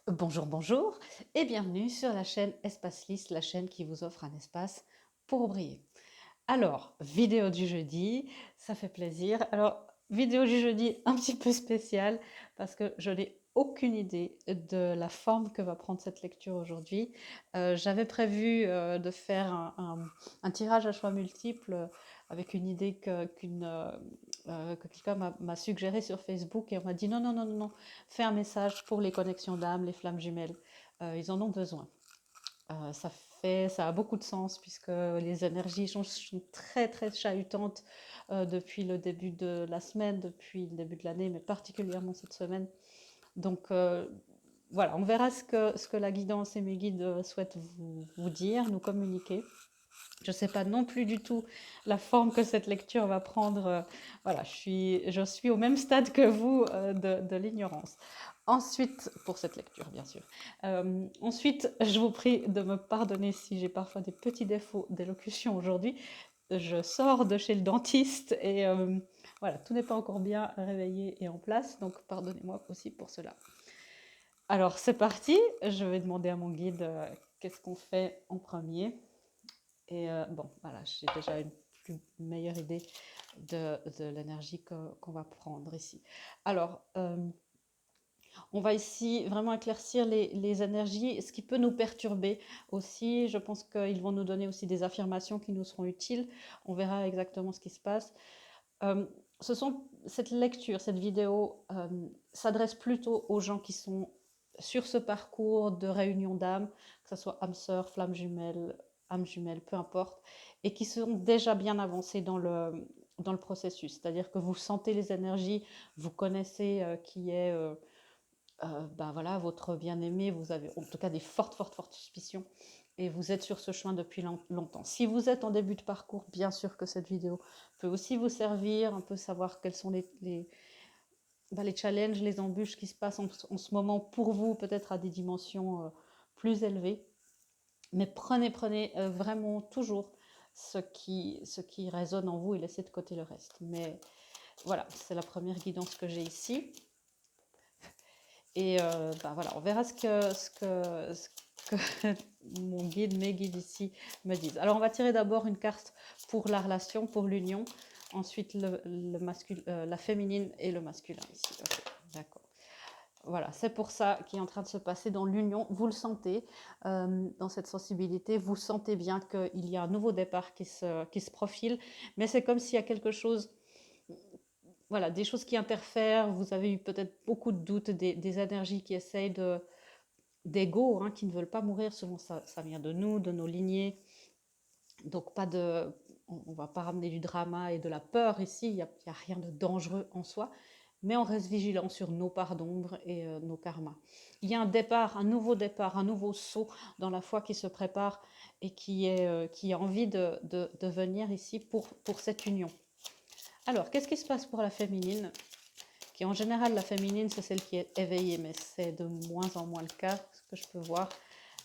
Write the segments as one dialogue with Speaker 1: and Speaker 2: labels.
Speaker 1: Bonjour, bonjour et bienvenue sur la chaîne Espace Liste, la chaîne qui vous offre un espace pour briller. Alors, vidéo du jeudi, ça fait plaisir. Alors, vidéo du jeudi un petit peu spéciale parce que je n'ai aucune idée de la forme que va prendre cette lecture aujourd'hui. J'avais prévu de faire un tirage à choix multiples avec une idée que quelqu'un m'a suggéré sur Facebook et on m'a dit non, non, non, non, non, fais un message pour les connexions d'âme, les flammes jumelles. Ils en ont besoin. Ça a beaucoup de sens puisque les énergies sont très très chahutantes depuis le début de la semaine, depuis le début de l'année, mais particulièrement cette semaine. Donc voilà, on verra ce que la guidance et mes guides souhaitent vous dire, nous communiquer. Je ne sais pas non plus du tout la forme que cette lecture va prendre. Voilà, je suis au même stade que vous de l'ignorance. Ensuite, pour cette lecture, bien sûr. Ensuite, je vous prie de me pardonner si j'ai parfois des petits défauts d'élocution aujourd'hui. Je sors de chez le dentiste et voilà, tout n'est pas encore bien réveillé et en place, donc pardonnez-moi aussi pour cela. Alors, c'est parti. Je vais demander à mon guide qu'est-ce qu'on fait en premier. Et bon, voilà, j'ai déjà une plus meilleure idée de l'énergie qu'on va prendre ici. Alors, on va ici vraiment éclaircir les énergies, ce qui peut nous perturber aussi. Je pense qu'ils vont nous donner aussi des affirmations qui nous seront utiles. On verra exactement ce qui se passe. Euh, cette lecture, cette vidéo s'adresse plutôt aux gens qui sont sur ce parcours de réunion d'âme, que ce soit âme sœur, flamme jumelle, âme jumelle, peu importe, et qui sont déjà bien avancés dans le processus. C'est-à-dire que vous sentez les énergies, vous connaissez qui est ben voilà, votre bien-aimé, vous avez en tout cas des fortes, fortes, fortes suspicions et vous êtes sur ce chemin depuis longtemps. Si vous êtes en début de parcours, bien sûr que cette vidéo peut aussi vous servir, un peu savoir quels sont les challenges, les embûches qui se passent en ce moment pour vous, peut-être à des dimensions plus élevées. Mais prenez vraiment toujours ce qui résonne en vous et laissez de côté le reste. Mais voilà, c'est la première guidance que j'ai ici. Et bah voilà, on verra ce que mon guide, mes guides ici me disent. Alors, on va tirer d'abord une carte pour la relation, pour l'union. Ensuite, la féminine et le masculin ici. Okay, d'accord. Voilà, c'est pour ça qui est en train de se passer dans l'union. Vous le sentez dans cette sensibilité. Vous sentez bien qu'il y a un nouveau départ qui se profile. Mais c'est comme s'il y a quelque chose, voilà, des choses qui interfèrent. Vous avez eu peut-être beaucoup de doutes, des énergies qui essayent d'ego, hein, qui ne veulent pas mourir. Souvent, ça vient de nous, de nos lignées. Donc, on ne va pas ramener du drama et de la peur ici. Il n'y a rien de dangereux en soi. Mais on reste vigilant sur nos parts d'ombre et nos karmas. Il y a un départ, un nouveau départ, un nouveau saut dans la foi qui se prépare et qui a envie de venir ici pour cette union. Alors, qu'est-ce qui se passe pour la féminine? Qui en général, la féminine, c'est celle qui est éveillée, mais c'est de moins en moins le cas, ce que je peux voir.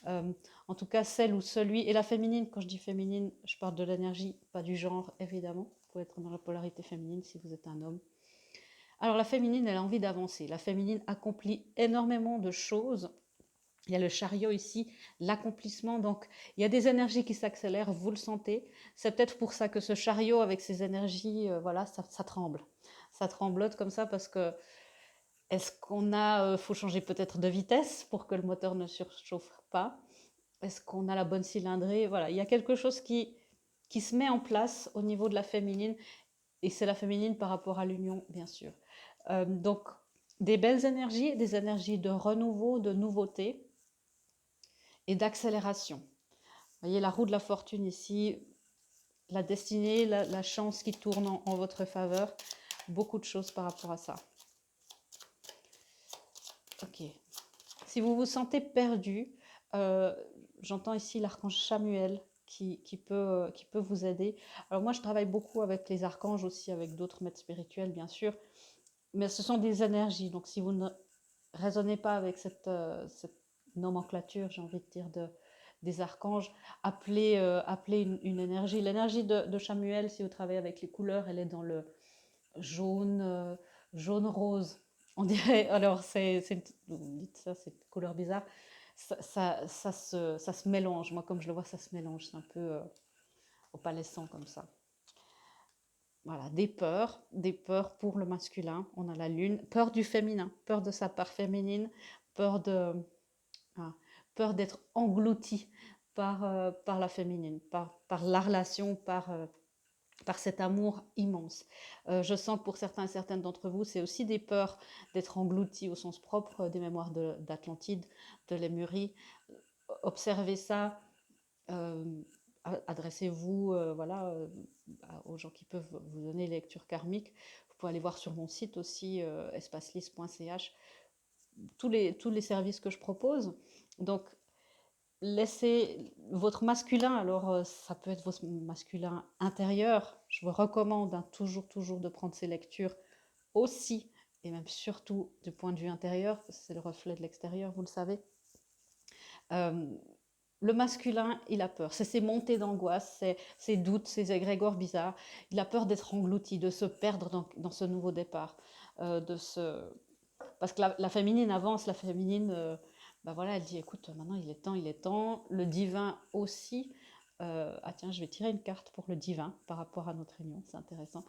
Speaker 1: Euh, En tout cas, celle ou celui, et la féminine, quand je dis féminine, je parle de l'énergie, pas du genre, évidemment. Vous pouvez être dans la polarité féminine si vous êtes un homme. Alors la féminine, elle a envie d'avancer. La féminine accomplit énormément de choses. Il y a le chariot ici, l'accomplissement. Donc, il y a des énergies qui s'accélèrent, vous le sentez. C'est peut-être pour ça que ce chariot, avec ses énergies, voilà, ça tremble. Ça tremblote comme ça parce que est-ce qu'on a, faut changer peut-être de vitesse pour que le moteur ne surchauffe pas? Est-ce qu'on a la bonne cylindrée? Voilà, il y a quelque chose qui se met en place au niveau de la féminine, et c'est la féminine par rapport à l'union, bien sûr. Donc, des belles énergies, des énergies de renouveau, de nouveauté et d'accélération. Vous voyez la roue de la fortune ici, la destinée, la chance qui tourne en votre faveur, beaucoup de choses par rapport à ça. Ok. Si vous vous sentez perdu, euh, j'entends ici l'archange Chamuel qui peut vous aider. Alors moi, je travaille beaucoup avec les archanges aussi, avec d'autres maîtres spirituels, bien sûr, mais ce sont des énergies. Donc si vous ne raisonnez pas avec cette nomenclature, j'ai envie de dire, des archanges, appelez une énergie. L'énergie de Chamuel, si vous travaillez avec les couleurs, elle est dans le jaune, jaune rose. On dirait, alors vous dites ça, c'est une couleur bizarre, ça se mélange. Moi, comme je le vois, ça se mélange. C'est un peu opalescent comme ça. Voilà, des peurs pour le masculin. On a la lune, peur du féminin, peur de sa part féminine, peur de, ah, peur d'être englouti par la féminine, par la relation, par cet amour immense. Je sens que pour certains et certaines d'entre vous, c'est aussi des peurs d'être engloutis au sens propre des mémoires d'Atlantide, de Lémurie. Observez ça, euh, adressez-vous voilà, aux gens qui peuvent vous donner les lectures karmiques. Vous pouvez aller voir sur mon site aussi, espacelys.ch, tous les services que je propose. Donc, laissez votre masculin, alors ça peut être votre masculin intérieur. Je vous recommande toujours de prendre ces lectures aussi, et même surtout du point de vue intérieur, parce que c'est le reflet de l'extérieur, vous le savez. Euh, le masculin, il a peur. C'est ses montées d'angoisse, ses doutes, ses égrégores bizarres. Il a peur d'être englouti, de se perdre dans ce nouveau départ. De se... Parce que la féminine avance, la féminine, bah voilà, elle dit, écoute, maintenant il est temps. Le divin aussi. Ah tiens, je vais tirer une carte pour le divin par rapport à notre union, c'est intéressant.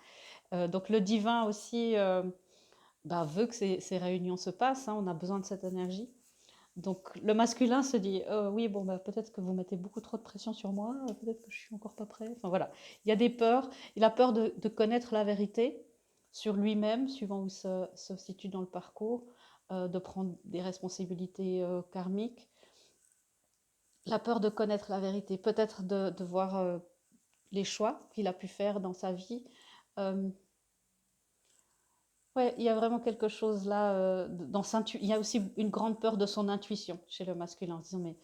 Speaker 1: Donc le divin aussi bah, veut que ces réunions se passent, hein, on a besoin de cette énergie. Donc le masculin se dit oui bon bah, peut-être que vous mettez beaucoup trop de pression sur moi, peut-être que je suis encore pas prêt. Enfin voilà, il y a des peurs. Il a peur de connaître la vérité sur lui-même, suivant où il se situe dans le parcours, de prendre des responsabilités karmiques. La peur de connaître la vérité, peut-être de voir les choix qu'il a pu faire dans sa vie. Euh, ouais, il y a vraiment quelque chose là il y a aussi une grande peur de son intuition chez le masculin, en se disant mais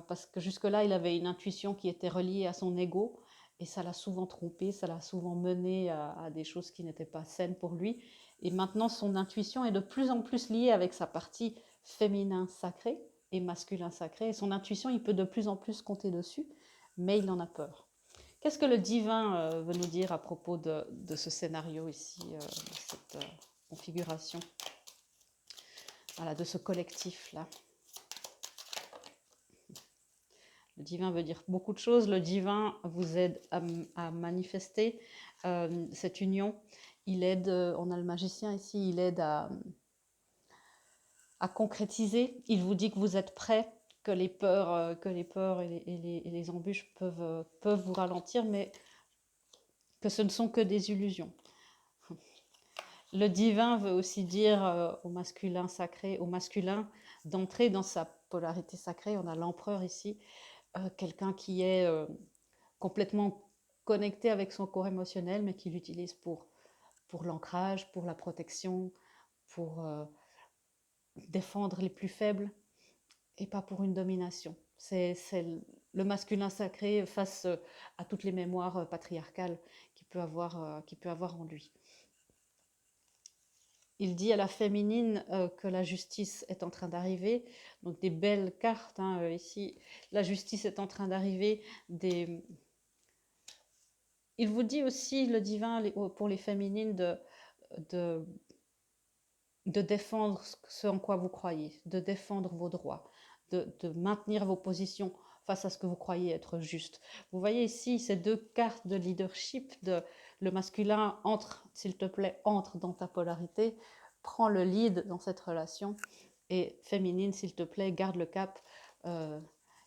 Speaker 1: parce que jusque-là, il avait une intuition qui était reliée à son ego, et ça l'a souvent trompé, ça l'a souvent mené à des choses qui n'étaient pas saines pour lui. Et maintenant, son intuition est de plus en plus liée avec sa partie féminin sacré et masculin sacré. Et son intuition, il peut de plus en plus compter dessus, mais il en a peur. Qu'est-ce que le divin veut nous dire à propos de ce scénario ici, de cette configuration, voilà, de ce collectif-là? Le divin veut dire beaucoup de choses. Le divin vous aide à manifester cette union. Il aide, on a le magicien ici, il aide à concrétiser. Il vous dit que vous êtes prêt, que les peurs et les embûches peuvent vous ralentir, mais que ce ne sont que des illusions. Le divin veut aussi dire au masculin sacré, au masculin, d'entrer dans sa polarité sacrée. On a l'empereur ici, quelqu'un qui est complètement connecté avec son corps émotionnel, mais qui l'utilise pour l'ancrage, pour la protection, pour défendre les plus faibles, et pas pour une domination. C'est le masculin sacré face à toutes les mémoires patriarcales qu'il peut avoir en lui. Il dit à la féminine que la justice est en train d'arriver. Donc des belles cartes hein, ici. La justice est en train d'arriver. Il vous dit aussi, le divin, pour les féminines, de, de défendre ce en quoi vous croyez, de défendre vos droits, de maintenir vos positions face à ce que vous croyez être juste. Vous voyez ici ces deux cartes de leadership, le masculin entre, s'il te plaît, entre dans ta polarité, prends le lead dans cette relation, et féminine, s'il te plaît, garde le cap,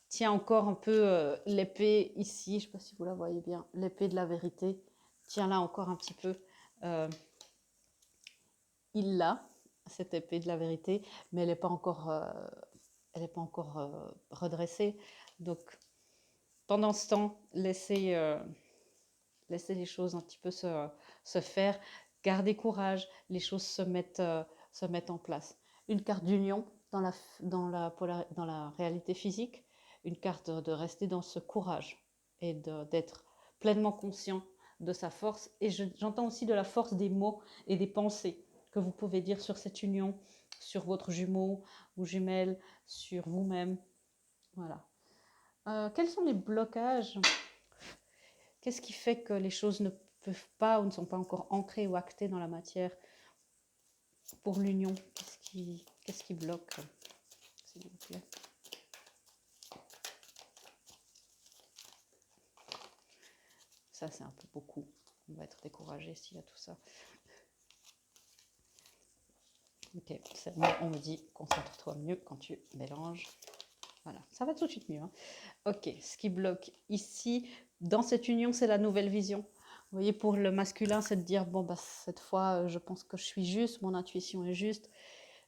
Speaker 1: tiens encore un peu l'épée ici, je ne sais pas si vous la voyez bien, l'épée de la vérité, tiens-la encore un petit peu. Euh, il l'a, cette épée de la vérité, mais elle n'est pas encore redressée. Donc, pendant ce temps, laissez les choses un petit peu se faire. Gardez courage, les choses se mettent en place. Une carte d'union dans la réalité physique, une carte de rester dans ce courage et d'être pleinement conscient de sa force. Et j'entends aussi de la force des mots et des pensées que vous pouvez dire sur cette union, sur votre jumeau ou jumelle, sur vous-même. Voilà. Quels sont les blocages? Qu'est-ce qui fait que les choses ne peuvent pas ou ne sont pas encore ancrées ou actées dans la matière? pour l'union, qu'est-ce qui bloque, s'il vous plaît? Ça, c'est un peu beaucoup. On va être découragé s'il y a tout ça. Ok, c'est bon, on me dit, concentre-toi mieux quand tu mélanges. Voilà, ça va tout de suite mieux, hein. Ok, ce qui bloque ici, dans cette union, c'est la nouvelle vision. Vous voyez, pour le masculin, c'est de dire, bon, bah, cette fois, je pense que je suis juste, mon intuition est juste,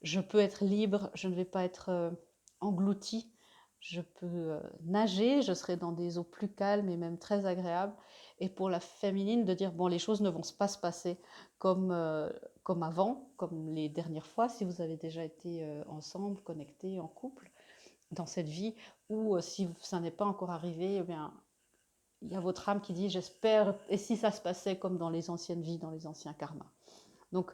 Speaker 1: je peux être libre, je ne vais pas être engloutie, je peux nager, je serai dans des eaux plus calmes et même très agréables. Et pour la féminine, de dire, bon, les choses ne vont pas se passer comme avant, comme les dernières fois, si vous avez déjà été ensemble, connectés, en couple, dans cette vie, ou si ça n'est pas encore arrivé, eh bien, il y a votre âme qui dit, j'espère, et si ça se passait comme dans les anciennes vies, dans les anciens karmas. Donc,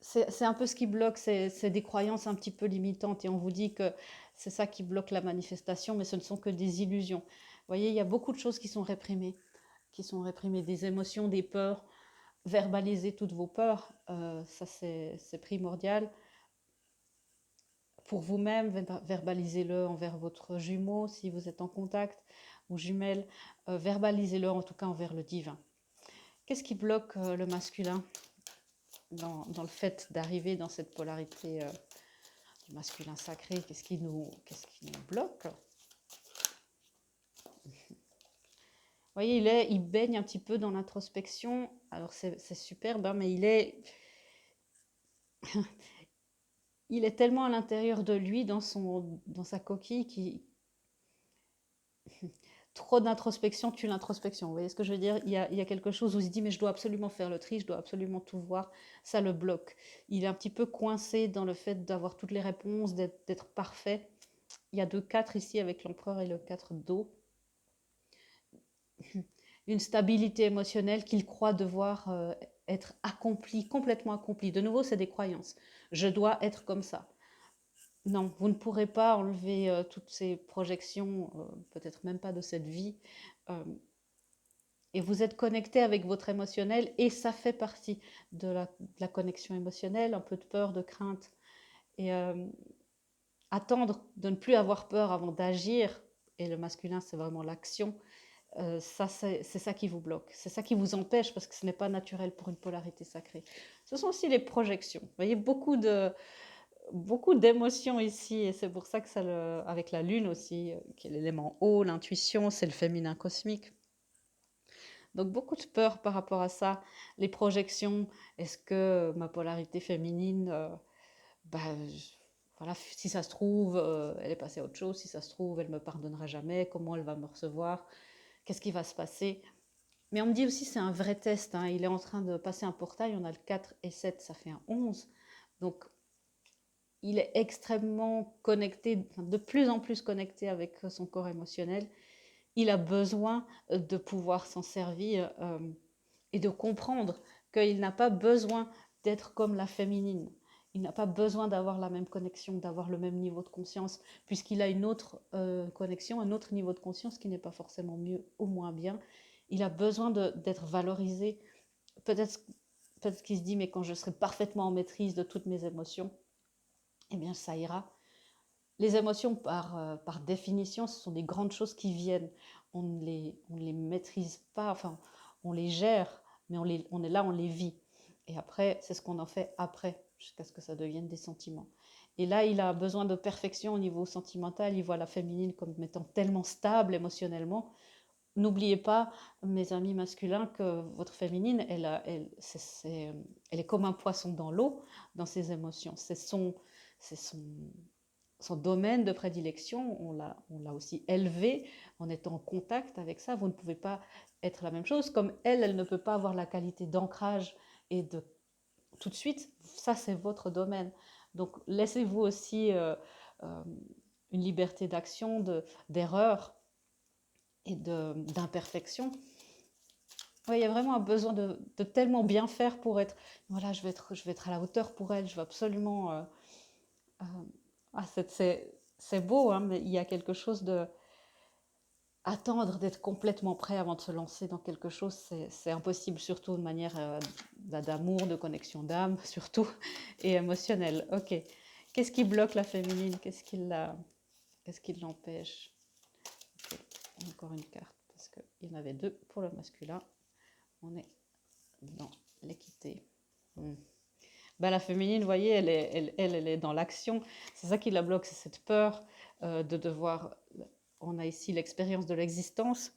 Speaker 1: c'est un peu ce qui bloque, c'est des croyances un petit peu limitantes et on vous dit que c'est ça qui bloque la manifestation, mais ce ne sont que des illusions. Vous voyez, il y a beaucoup de choses qui sont réprimées, des émotions, des peurs. Verbaliser toutes vos peurs, ça c'est primordial. Pour vous-même, verbalisez-le envers votre jumeau si vous êtes en contact, ou jumelle, verbalisez-le en tout cas envers le divin. Qu'est-ce qui bloque le masculin dans le fait d'arriver dans cette polarité du masculin sacré? Qu'est-ce qui nous bloque? Vous voyez, il baigne un petit peu dans l'introspection. Alors c'est superbe, hein, mais il est tellement à l'intérieur de lui, dans sa coquille, qui trop d'introspection tue l'introspection. Vous voyez ce que je veux dire? Il y a quelque chose où il se dit, mais je dois absolument faire le tri, je dois absolument tout voir. Ça le bloque. Il est un petit peu coincé dans le fait d'avoir toutes les réponses, d'être parfait. Il y a 2 4 ici avec l'empereur et le 4 d'eau. Une stabilité émotionnelle qu'il croit devoir être accompli, complètement accompli. De nouveau, c'est des croyances. Je dois être comme ça. Non, vous ne pourrez pas enlever toutes ces projections, peut-être même pas de cette vie. Euh, et vous êtes connecté avec votre émotionnel et ça fait partie de la connexion émotionnelle, un peu de peur, de crainte. Et attendre de ne plus avoir peur avant d'agir, et le masculin c'est vraiment l'action, ça c'est ça qui vous bloque, c'est ça qui vous empêche parce que ce n'est pas naturel pour une polarité sacrée. Ce sont aussi les projections. Vous voyez, beaucoup d'émotions ici et c'est pour ça que avec la lune aussi, qui est l'élément eau, l'intuition, c'est le féminin cosmique. Donc beaucoup de peur par rapport à ça, les projections, est-ce que ma polarité féminine, bah, voilà, si ça se trouve, elle est passée à autre chose, si ça se trouve, elle me pardonnera jamais, comment elle va me recevoir, qu'est-ce qui va se passer? Mais on me dit aussi c'est un vrai test, hein, il est en train de passer un portail, on a le 4 et 7, ça fait un 11. Donc il est extrêmement connecté, de plus en plus connecté avec son corps émotionnel. Il a besoin de pouvoir s'en servir et de comprendre qu'il n'a pas besoin d'être comme la féminine. Il n'a pas besoin d'avoir la même connexion, d'avoir le même niveau de conscience, puisqu'il a une autre connexion, un autre niveau de conscience qui n'est pas forcément mieux ou moins bien. Il a besoin d'être valorisé. Peut-être qu'il se dit, mais quand je serai parfaitement en maîtrise de toutes mes émotions, eh bien ça ira. Les émotions, par définition, ce sont des grandes choses qui viennent. On ne les maîtrise pas, enfin, on les gère, mais on est là, on les vit. Et après, c'est ce qu'on en fait après, jusqu'à ce que ça devienne des sentiments. Et là, il a besoin de perfection au niveau sentimental. Il voit la féminine comme étant tellement stable émotionnellement. N'oubliez pas, mes amis masculins, que votre féminine, elle est comme un poisson dans l'eau, dans ses émotions. C'est son domaine de prédilection, on l'a aussi élevé en étant en contact avec ça. Vous ne pouvez pas être la même chose. Comme elle ne peut pas avoir la qualité d'ancrage et de tout de suite, ça c'est votre domaine. Donc laissez-vous aussi euh, une liberté d'action, d'erreur et d'imperfection. Ouais, il y a vraiment un besoin de tellement bien faire pour être, voilà, je vais être à la hauteur pour elle, je vais absolument... euh, ah, c'est beau, hein, mais il y a quelque chose attendre d'être complètement prêt avant de se lancer dans quelque chose, c'est impossible, surtout de manière d'amour, de connexion d'âme, surtout, et émotionnelle. Ok. Qu'est-ce qui bloque la féminine? Qu'est-ce qui l'empêche? Ok. Encore une carte, parce qu'il y en avait deux pour le masculin. On est dans l'équité. Ben, la féminine, vous voyez, elle est dans l'action. C'est ça qui la bloque, c'est cette peur de devoir. On a ici l'expérience de l'existence.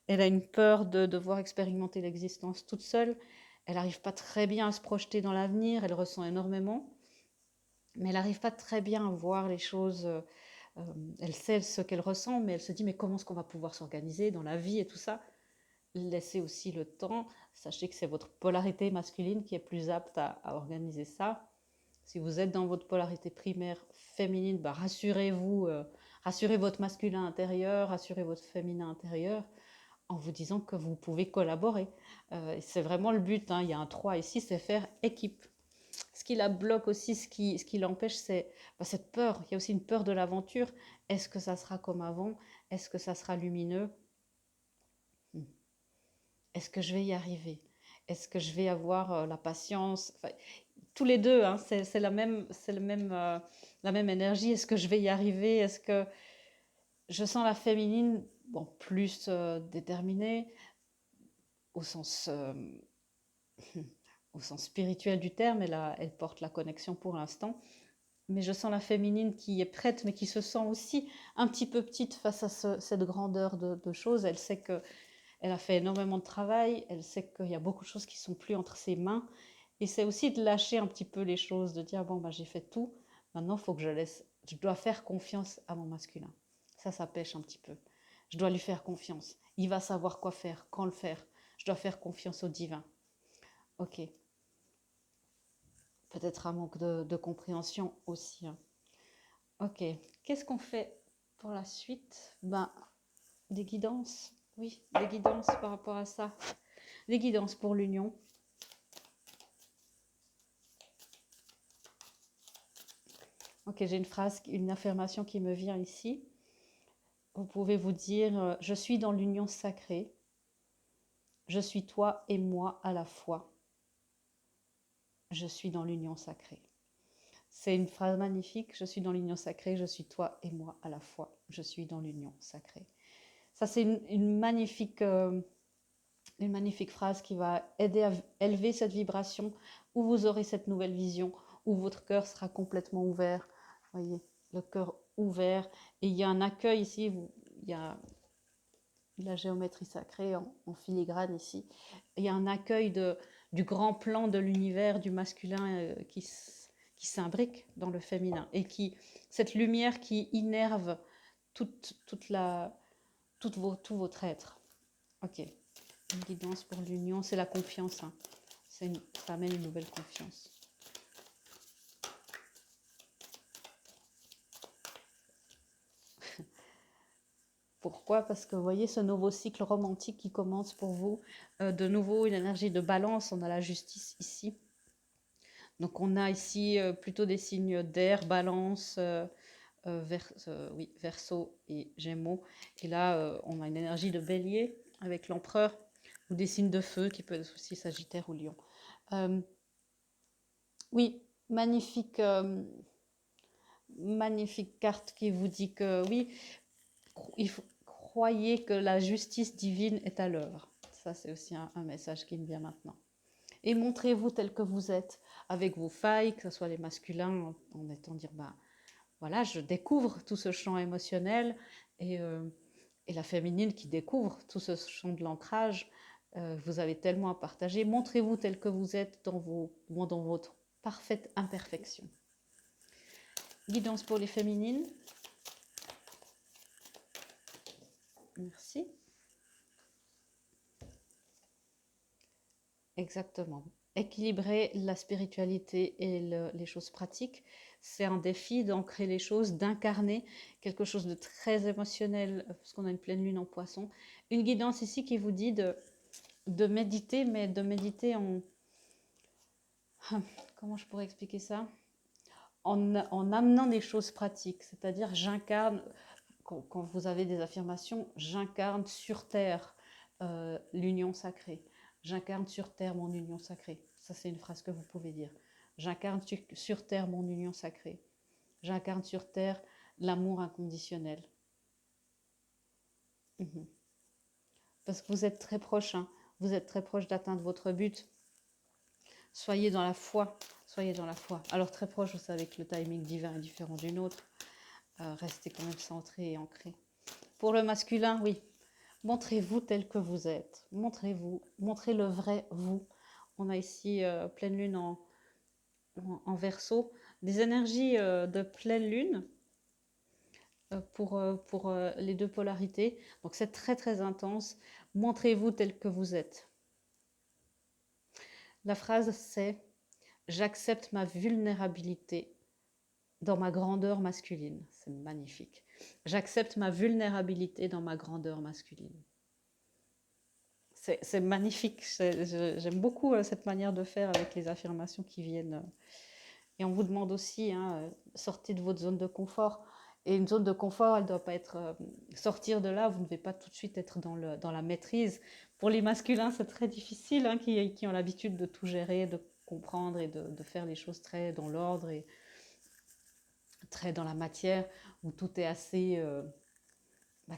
Speaker 1: Elle a une peur de devoir expérimenter l'existence toute seule. Elle n'arrive pas très bien à se projeter dans l'avenir. Elle ressent énormément, mais elle n'arrive pas très bien à voir les choses. Elle sait ce qu'elle ressent, mais elle se dit mais comment est-ce qu'on va pouvoir s'organiser dans la vie et tout ça. Laissez aussi le temps. Sachez que c'est votre polarité masculine qui est plus apte à organiser ça. Si vous êtes dans votre polarité primaire féminine, bah rassurez-vous, rassurez votre masculin intérieur, rassurez votre féminin intérieur en vous disant que vous pouvez collaborer. C'est vraiment le but, hein. Il y a un 3 ici, c'est faire équipe. Ce qui la bloque aussi, ce qui l'empêche, c'est cette peur. Il y a aussi une peur de l'aventure. Est-ce que ça sera comme avant? Est-ce que ça sera lumineux? Est-ce que je vais y arriver? Est-ce que je vais avoir la patience? Enfin, tous les deux, hein, c'est la même énergie. Est-ce que je vais y arriver? Est-ce que je sens la féminine, bon, plus déterminée au sens, au sens spirituel du terme, elle porte la connexion pour l'instant. Mais je sens la féminine qui est prête, mais qui se sent aussi un petit peu petite face à cette grandeur de choses. Elle sait que elle a fait énormément de travail, elle sait qu'il y a beaucoup de choses qui sont plus entre ses mains. Et c'est aussi de lâcher un petit peu les choses, de dire bon, bah, j'ai fait tout, maintenant il faut que je dois faire confiance à mon masculin. Ça pêche un petit peu. Je dois lui faire confiance. Il va savoir quoi faire, quand le faire. Je dois faire confiance au divin. Ok. Peut-être un manque de compréhension aussi, hein. Ok. Qu'est-ce qu'on fait pour la suite? Ben, des guidances. Oui, des guidances par rapport à ça. Des guidances pour l'union. Ok, j'ai une phrase, une affirmation qui me vient ici. Vous pouvez vous dire, je suis dans l'union sacrée. Je suis toi et moi à la fois. Je suis dans l'union sacrée. C'est une phrase magnifique. Je suis dans l'union sacrée. Je suis toi et moi à la fois. Je suis dans l'union sacrée. Ça, c'est une magnifique phrase qui va aider à élever cette vibration où vous aurez cette nouvelle vision, où votre cœur sera complètement ouvert. Voyez, le cœur ouvert. Et il y a un accueil ici. Il y a la géométrie sacrée en filigrane ici. Il y a un accueil du grand plan de l'univers du masculin qui s'imbrique dans le féminin et cette lumière qui innerve tout votre être. Ok, une guidance pour l'union, c'est la confiance, hein. Ça amène une nouvelle confiance. Pourquoi? Parce que vous voyez ce nouveau cycle romantique qui commence pour vous, de nouveau une énergie de balance, on a la justice ici. Donc on a ici plutôt des signes d'air, balance, oui, Verseau et Gémeaux. Et là, on a une énergie de bélier avec l'empereur, ou des signes de feu qui peuvent être aussi Sagittaire ou Lion. Oui, magnifique, magnifique carte qui vous dit que oui, croyez que la justice divine est à l'œuvre. Ça, c'est aussi un message qui me vient maintenant. Et montrez-vous tel que vous êtes, avec vos failles, que ce soit les masculins, en étant dire, ben voilà, je découvre tout ce champ émotionnel, et la féminine qui découvre tout ce champ de l'ancrage. Vous avez tellement à partager. Montrez-vous tel que vous êtes dans votre parfaite imperfection. Guidance pour les féminines. Merci. Exactement. Équilibrer la spiritualité et les choses pratiques, c'est un défi d'ancrer les choses, d'incarner quelque chose de très émotionnel, parce qu'on a une pleine lune en poisson. Une guidance ici qui vous dit de méditer, mais de méditer en... Comment je pourrais expliquer ça? En amenant des choses pratiques, c'est-à-dire j'incarne... quand vous avez des affirmations, j'incarne sur terre l'union sacrée. J'incarne sur terre mon union sacrée. Ça, c'est une phrase que vous pouvez dire. J'incarne sur terre mon union sacrée. J'incarne sur terre l'amour inconditionnel. Mhm. Parce que vous êtes très proche, hein. Vous êtes très proche d'atteindre votre but. Soyez dans la foi. Soyez dans la foi. Alors très proche, vous savez que le timing divin est différent d'une autre. Restez quand même centré et ancré. Pour le masculin, oui. Montrez-vous tel que vous êtes. Montrez-vous. Montrez le vrai vous. On a ici pleine lune en Verseau. Des énergies de pleine lune pour les deux polarités. Donc c'est très très intense. Montrez-vous tel que vous êtes. La phrase c'est « J'accepte ma vulnérabilité dans ma grandeur masculine ». C'est magnifique. J'accepte ma vulnérabilité dans ma grandeur masculine. C'est magnifique. J'aime beaucoup cette manière de faire avec les affirmations qui viennent. Et on vous demande aussi, hein, sortez de votre zone de confort. Et une zone de confort, elle ne doit pas être... sortir de là, vous ne devez pas tout de suite être dans la maîtrise. Pour les masculins, c'est très difficile, hein, qui ont l'habitude de tout gérer, de comprendre et de faire les choses très dans l'ordre et très dans la matière, où tout est assez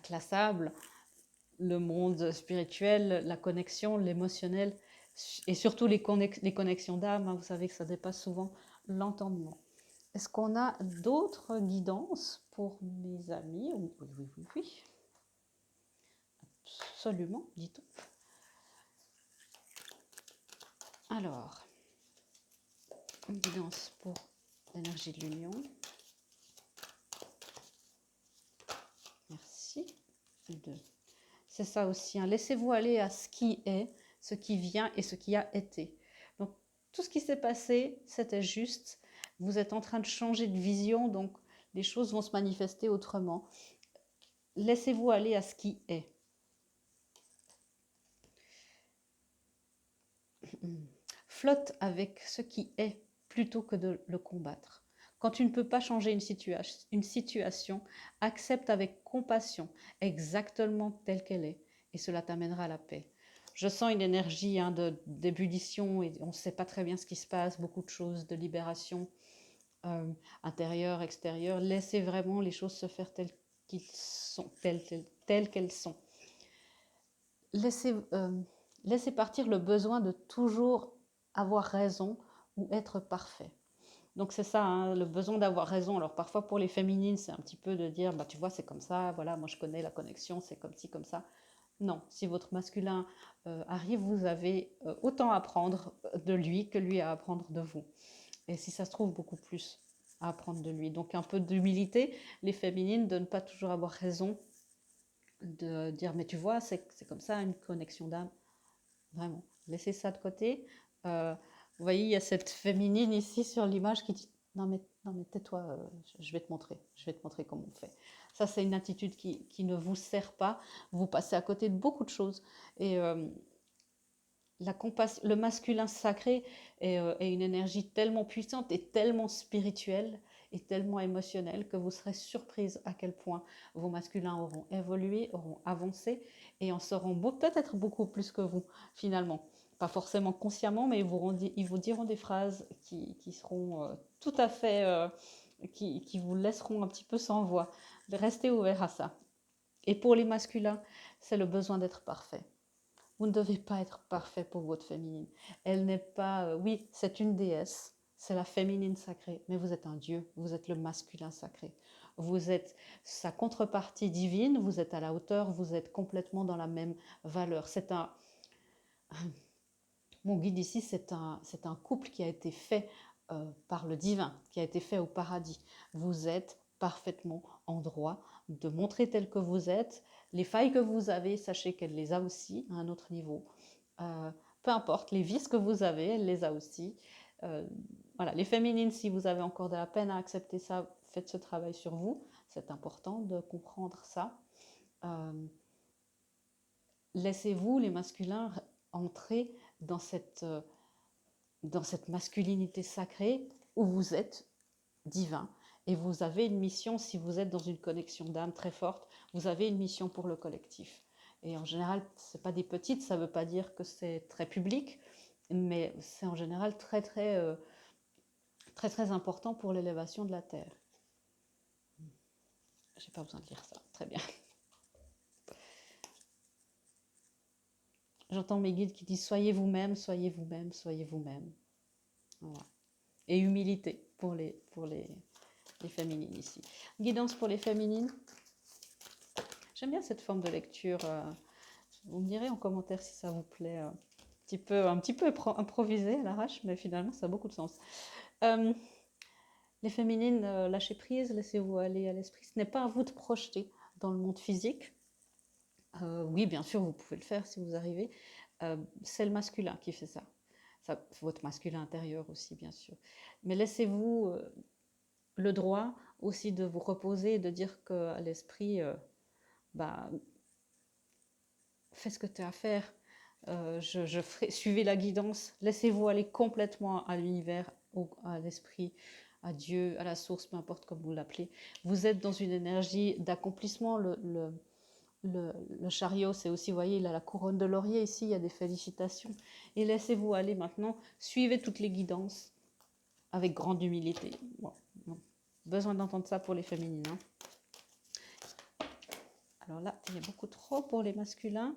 Speaker 1: classable. Le monde spirituel, la connexion, l'émotionnel, et surtout les connexions d'âme, hein, vous savez que ça dépasse souvent l'entendement. Est-ce qu'on a d'autres guidances pour mes amis? Oui, oui, oui, oui. Absolument, dit-on. Alors, une guidance pour l'énergie de l'union. Merci. C'est ça aussi, hein. Laissez-vous aller à ce qui est, ce qui vient et ce qui a été. Donc, tout ce qui s'est passé, c'était juste. Vous êtes en train de changer de vision, donc les choses vont se manifester autrement. Laissez-vous aller à ce qui est. Flotte avec ce qui est plutôt que de le combattre. Quand tu ne peux pas changer une situation, accepte avec compassion exactement telle qu'elle est et cela t'amènera à la paix. Je sens une énergie d'ébullition et on ne sait pas très bien ce qui se passe, beaucoup de choses, de libération intérieure, extérieure. Laissez vraiment les choses se faire telles qu'elles sont. Laissez partir le besoin de toujours avoir raison ou être parfait. Donc c'est ça, hein, le besoin d'avoir raison. Alors parfois pour les féminines, c'est un petit peu de dire, bah tu vois, c'est comme ça, voilà, moi je connais la connexion, c'est comme ci, comme ça. Non, si votre masculin arrive, vous avez autant à apprendre de lui que lui à apprendre de vous. Et si ça se trouve, beaucoup plus à apprendre de lui. Donc un peu d'humilité, les féminines, de ne pas toujours avoir raison, de dire, mais tu vois, c'est comme ça, une connexion d'âme. Vraiment, laissez ça de côté. Vous voyez, il y a cette féminine ici sur l'image qui dit non mais tais-toi, je vais te montrer comment on fait. Ça, c'est une attitude qui ne vous sert pas. Vous passez à côté de beaucoup de choses. Et le masculin sacré est une énergie tellement puissante et tellement spirituelle et tellement émotionnelle que vous serez surprise à quel point vos masculins auront évolué, auront avancé et en sauront peut-être beaucoup plus que vous finalement. Pas forcément consciemment, mais ils vous diront des phrases qui seront tout à fait, qui vous laisseront un petit peu sans voix. Restez ouverts à ça. Et pour les masculins, c'est le besoin d'être parfait. Vous ne devez pas être parfait pour votre féminine. Elle n'est pas... oui, c'est une déesse, c'est la féminine sacrée, mais vous êtes un dieu, vous êtes le masculin sacré. Vous êtes sa contrepartie divine, vous êtes à la hauteur, vous êtes complètement dans la même valeur. Mon guide ici, c'est un couple qui a été fait par le divin, qui a été fait au paradis. Vous êtes parfaitement en droit de montrer tel que vous êtes. Les failles que vous avez, sachez qu'elle les a aussi à un autre niveau. Peu importe, les vices que vous avez, elle les a aussi. Voilà, les féminines, si vous avez encore de la peine à accepter ça, faites ce travail sur vous. C'est important de comprendre ça. Laissez-vous, les masculins, entrer dans cette masculinité sacrée où vous êtes divin Et vous avez une mission, si vous êtes dans une connexion d'âme très forte, vous avez une mission pour le collectif. Et en général, ce n'est pas des petites, ça ne veut pas dire que c'est très public, mais c'est en général très important pour l'élévation de la Terre. J'ai pas besoin de lire ça, très bien. J'entends mes guides qui disent soyez vous-même, soyez vous-même, soyez vous-même. Voilà. Et humilité pour les féminines ici. Guidance pour les féminines. J'aime bien cette forme de lecture. Vous me direz en commentaire si ça vous plaît. Un petit peu improvisé à l'arrache, mais finalement ça a beaucoup de sens. Les féminines, lâchez prise, laissez-vous aller à l'esprit. Ce n'est pas à vous de projeter dans le monde physique. Oui, bien sûr, vous pouvez le faire si vous arrivez. C'est le masculin qui fait ça. Votre masculin intérieur aussi, bien sûr. Mais laissez-vous le droit aussi de vous reposer et de dire qu'à l'esprit, fais ce que tu as à faire. Suivez la guidance. Laissez-vous aller complètement à l'univers, à l'esprit, à Dieu, à la source, peu importe comme vous l'appelez. Vous êtes dans une énergie d'accomplissement. Le chariot, c'est aussi, vous voyez, il a la couronne de laurier ici, il y a des félicitations. Et laissez-vous aller maintenant, suivez toutes les guidances avec grande humilité. Bon, besoin d'entendre ça pour les féminines. Hein. Alors là, il y a beaucoup trop pour les masculins.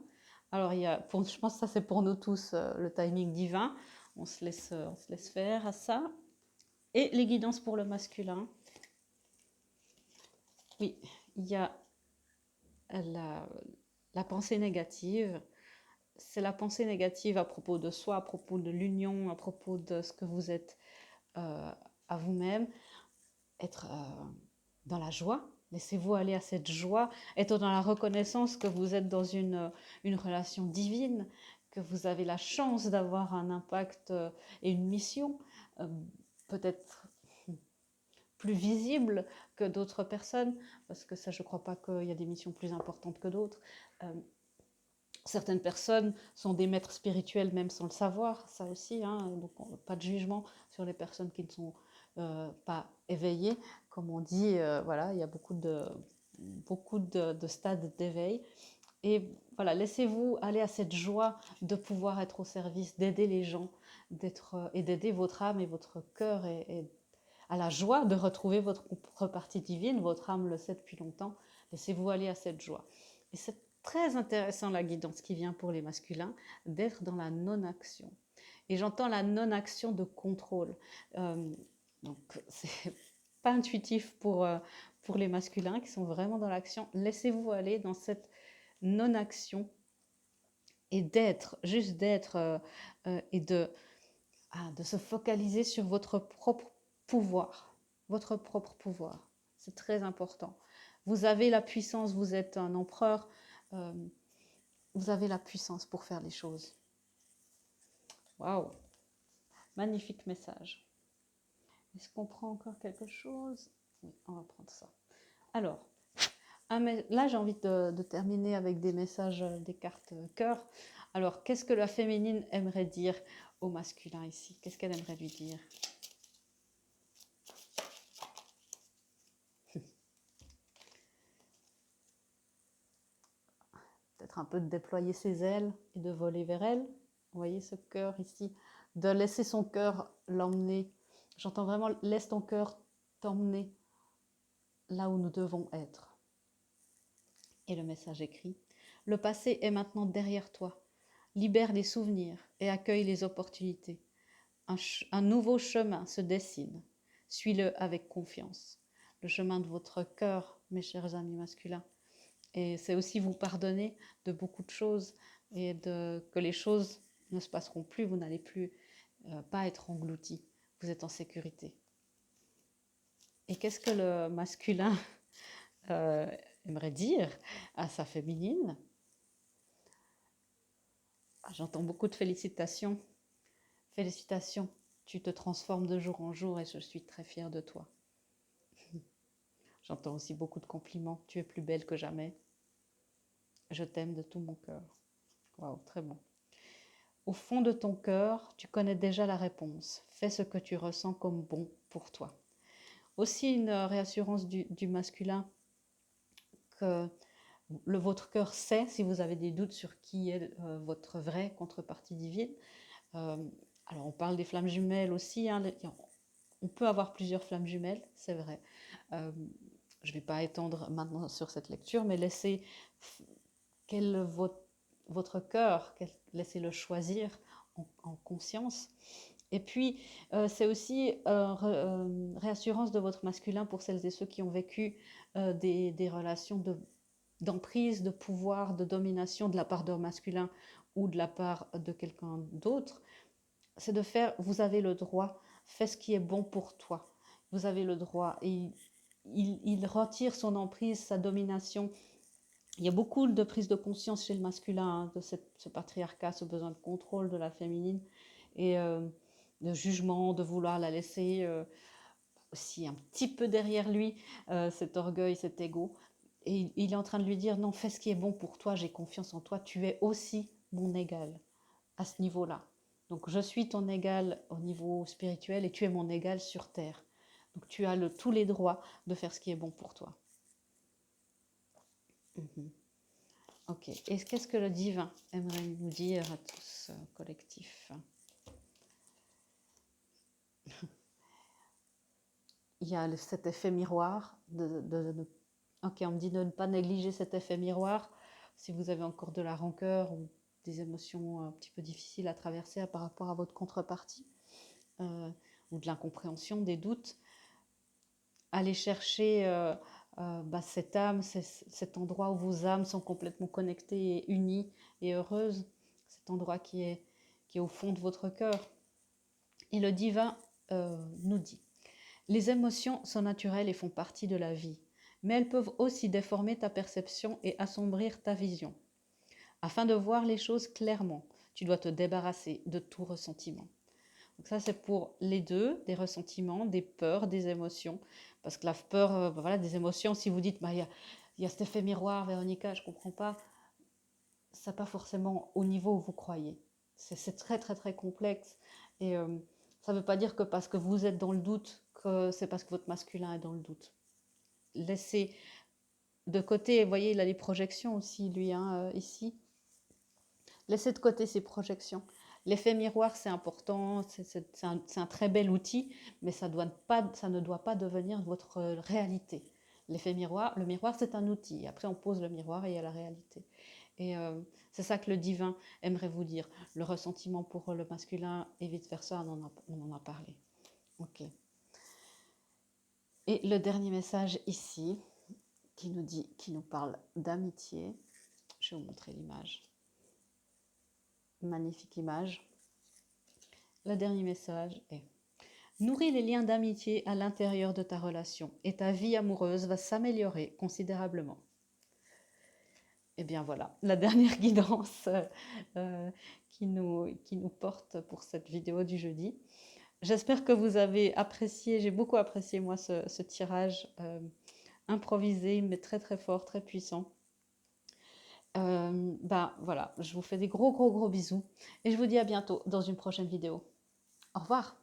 Speaker 1: Alors, je pense que ça, c'est pour nous tous, le timing divin. On se laisse faire à ça. Et les guidances pour le masculin. Oui, il y a la pensée négative. C'est la pensée négative à propos de soi, à propos de l'union, à propos de ce que vous êtes à vous-même. Être dans la joie, laissez-vous aller à cette joie, être dans la reconnaissance que vous êtes dans une relation divine, que vous avez la chance d'avoir un impact et une mission, peut-être plus visible que d'autres personnes, parce que ça, je ne crois pas qu'il y a des missions plus importantes que d'autres. Certaines personnes sont des maîtres spirituels même sans le savoir, ça aussi, hein, donc pas de jugement sur les personnes qui ne sont pas éveillées. Comme on dit, voilà, il y a beaucoup de stades d'éveil. Et voilà, laissez-vous aller à cette joie de pouvoir être au service, d'aider les gens, et d'aider votre âme et votre cœur, et à la joie de retrouver votre propre partie divine. Votre âme le sait depuis longtemps. Laissez-vous aller à cette joie. Et c'est très intéressant la guidance qui vient pour les masculins, d'être dans la non-action. Et j'entends la non-action de contrôle. Donc, c'est pas intuitif pour les masculins qui sont vraiment dans l'action. Laissez-vous aller dans cette non-action et juste d'être et de se focaliser sur votre propre pouvoir. Votre propre pouvoir. C'est très important. Vous avez la puissance, vous êtes un empereur. Vous avez la puissance pour faire les choses. Waouh! Magnifique message. Est-ce qu'on prend encore quelque chose? Oui, on va prendre ça. Alors, là, j'ai envie de terminer avec des messages, des cartes cœur. Alors, qu'est-ce que la féminine aimerait dire au masculin ici? Qu'est-ce qu'elle aimerait lui dire? Peut-être un peu de déployer ses ailes et de voler vers elle. Vous voyez ce cœur ici? De laisser son cœur l'emmener. J'entends vraiment, laisse ton cœur t'emmener là où nous devons être. Et le message écrit: le passé est maintenant derrière toi. Libère les souvenirs et accueille les opportunités. Un nouveau chemin se dessine. Suis-le avec confiance. Le chemin de votre cœur, mes chers amis masculins. Et c'est aussi vous pardonner de beaucoup de choses et que les choses ne se passeront plus. Vous n'allez plus pas être engloutis. Vous êtes en sécurité. Et qu'est-ce que le masculin aimerait dire à sa féminine? J'entends beaucoup de félicitations. Félicitations, tu te transformes de jour en jour et je suis très fière de toi. J'entends aussi beaucoup de compliments. Tu es plus belle que jamais. Je t'aime de tout mon cœur. Waouh, très bon. Au fond de ton cœur, tu connais déjà la réponse. Fais ce que tu ressens comme bon pour toi. Aussi une réassurance du masculin que votre cœur sait, si vous avez des doutes sur qui est votre vraie contrepartie divine. Euh, alors on parle des flammes jumelles aussi, hein, on peut avoir plusieurs flammes jumelles, c'est vrai. Je ne vais pas étendre maintenant sur cette lecture, mais laissez votre cœur, laissez-le choisir en conscience. Et puis, c'est aussi réassurance de votre masculin pour celles et ceux qui ont vécu des relations d'emprise, de pouvoir, de domination de la part d'un masculin ou de la part de quelqu'un d'autre. C'est de faire, vous avez le droit, fais ce qui est bon pour toi. Vous avez le droit. Et il retire son emprise, sa domination. Il y a beaucoup de prise de conscience chez le masculin, hein, de ce patriarcat, ce besoin de contrôle de la féminine et de jugement, de vouloir la laisser aussi un petit peu derrière lui, cet orgueil, cet ego. Et il est en train de lui dire, non, fais ce qui est bon pour toi, j'ai confiance en toi, tu es aussi mon égal à ce niveau-là. Donc je suis ton égal au niveau spirituel et tu es mon égal sur terre. Donc tu as tous les droits de faire ce qui est bon pour toi. Ok, et qu'est-ce que le divin aimerait nous dire à tous, collectif? Il y a cet effet miroir. Ok, on me dit de ne pas négliger cet effet miroir. Si vous avez encore de la rancœur ou des émotions un petit peu difficiles à traverser par rapport à votre contrepartie, ou de l'incompréhension, des doutes, allez chercher cette âme, cet endroit où vos âmes sont complètement connectées et unies et heureuses, cet endroit qui est au fond de votre cœur. Et le divin nous dit, les émotions sont naturelles et font partie de la vie, mais elles peuvent aussi déformer ta perception et assombrir ta vision. Afin de voir les choses clairement, tu dois te débarrasser de tout ressentiment. Donc ça, c'est pour les deux, des ressentiments, des peurs, des émotions. Parce que la peur, voilà, des émotions, si vous dites, il y a cet effet miroir, Véronica, je ne comprends pas, ça n'est pas forcément au niveau où vous croyez. C'est très, très, très complexe. Et ça ne veut pas dire que parce que vous êtes dans le doute, que c'est parce que votre masculin est dans le doute. Laissez de côté, vous voyez, il a les projections aussi, lui, hein, ici. Laissez de côté ces projections. L'effet miroir, c'est important, c'est un très bel outil, mais ça ne doit pas devenir votre réalité. L'effet miroir, le miroir, c'est un outil. Après, on pose le miroir et il y a la réalité. Et c'est ça que le divin aimerait vous dire. Le ressentiment pour le masculin et vice-versa, on en a parlé. Ok. Et le dernier message ici, qui nous parle d'amitié. Je vais vous montrer l'image. Magnifique image. Le dernier message est: nourris les liens d'amitié à l'intérieur de ta relation et ta vie amoureuse va s'améliorer considérablement. Et bien voilà, la dernière guidance qui nous porte pour cette vidéo du jeudi. J'espère que vous avez apprécié, j'ai beaucoup apprécié moi ce tirage improvisé, mais très très fort, très puissant. Voilà, je vous fais des gros bisous et je vous dis à bientôt dans une prochaine vidéo. Au revoir.